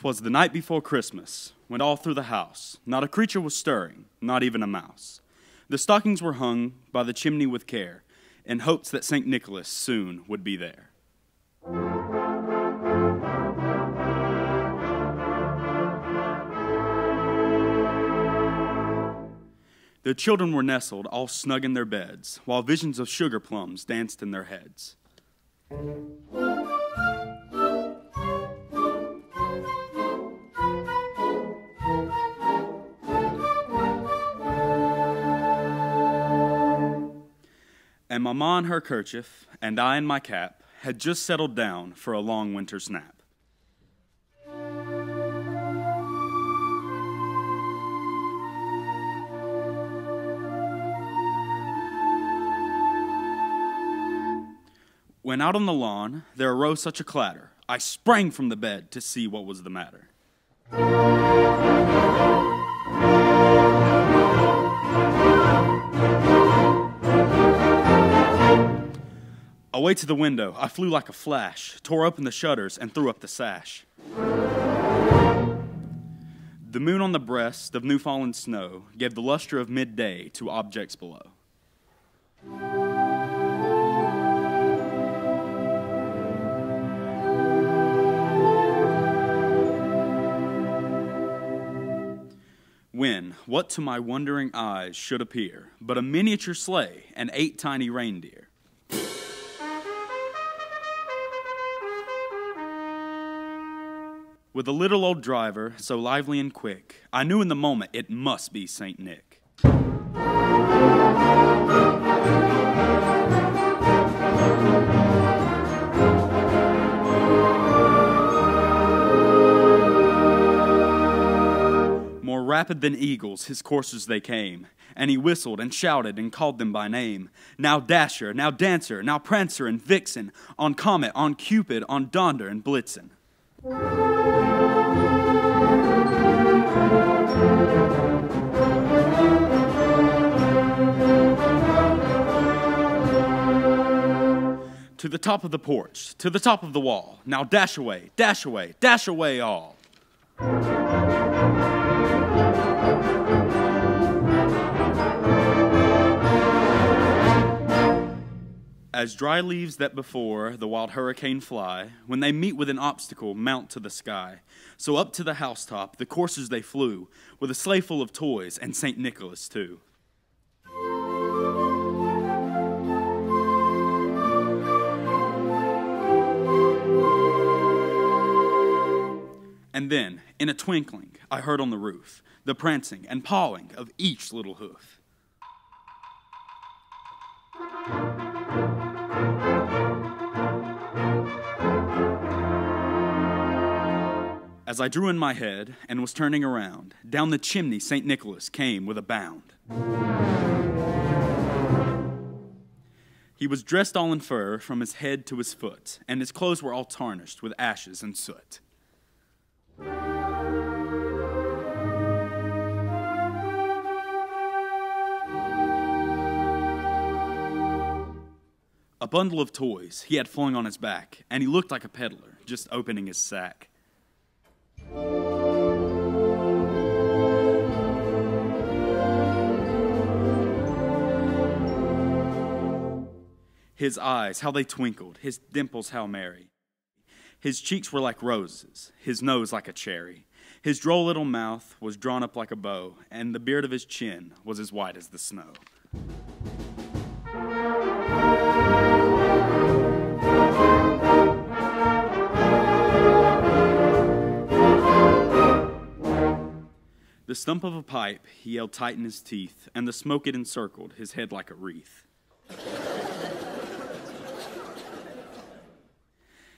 'Twas the night before Christmas, went all through the house. Not a creature was stirring, not even a mouse. The stockings were hung by the chimney with care, in hopes that St. Nicholas soon would be there. The children were nestled all snug in their beds, while visions of sugar plums danced in their heads. And Mamma in her kerchief, and I in my cap, had just settled down for a long winter's nap. When out on the lawn, there arose such a clatter, I sprang from the bed to see what was the matter. Away to the window, I flew like a flash, tore open the shutters, and threw up the sash. The moon on the breast of new-fallen snow gave the luster of midday to objects below. When, what to my wondering eyes should appear, but a miniature sleigh and 8 tiny reindeer. With a little old driver, so lively and quick, I knew in the moment it must be St. Nick. More rapid than eagles, his coursers they came, and he whistled and shouted and called them by name. Now Dasher, now Dancer, now Prancer and Vixen, on Comet, on Cupid, on Donder and Blitzen. To the top of the porch, to the top of the wall, now dash away, dash away, dash away all. As dry leaves that before the wild hurricane fly, when they meet with an obstacle, mount to the sky. So up to the housetop the coursers they flew, with a sleigh full of toys and St. Nicholas too. And then, in a twinkling, I heard on the roof the prancing and pawing of each little hoof. As I drew in my head and was turning around, down the chimney St. Nicholas came with a bound. He was dressed all in fur from his head to his foot, and his clothes were all tarnished with ashes and soot. A bundle of toys he had flung on his back, and he looked like a peddler, just opening his sack. His eyes, how they twinkled, his dimples how merry. His cheeks were like roses, his nose like a cherry. His droll little mouth was drawn up like a bow, and the beard of his chin was as white as the snow. The stump of a pipe he held tight in his teeth, and the smoke it encircled his head like a wreath.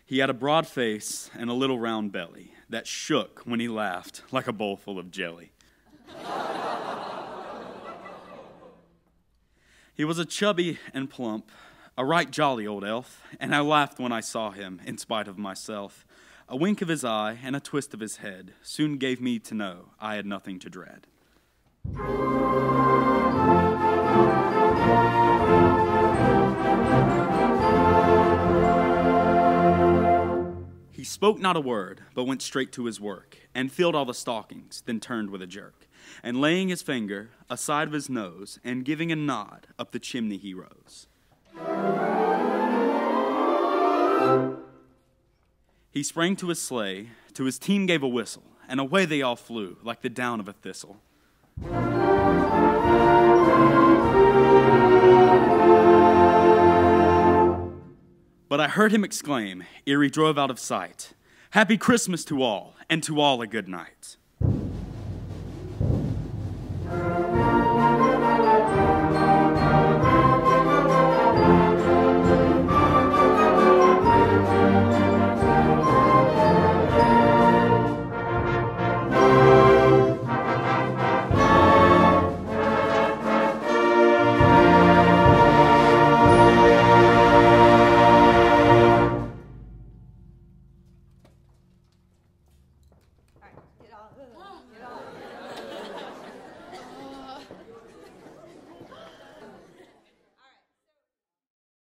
He had a broad face and a little round belly that shook when he laughed like a bowl full of jelly. He was a chubby and plump, a right jolly old elf, and I laughed when I saw him in spite of myself. A wink of his eye and a twist of his head soon gave me to know I had nothing to dread. He spoke not a word, but went straight to his work, and filled all the stockings, then turned with a jerk, and laying his finger aside of his nose, and giving a nod, up the chimney he rose. He sprang to his sleigh, to his team gave a whistle, and away they all flew, like the down of a thistle. But I heard him exclaim, ere he drove out of sight, "Happy Christmas to all, and to all a good night."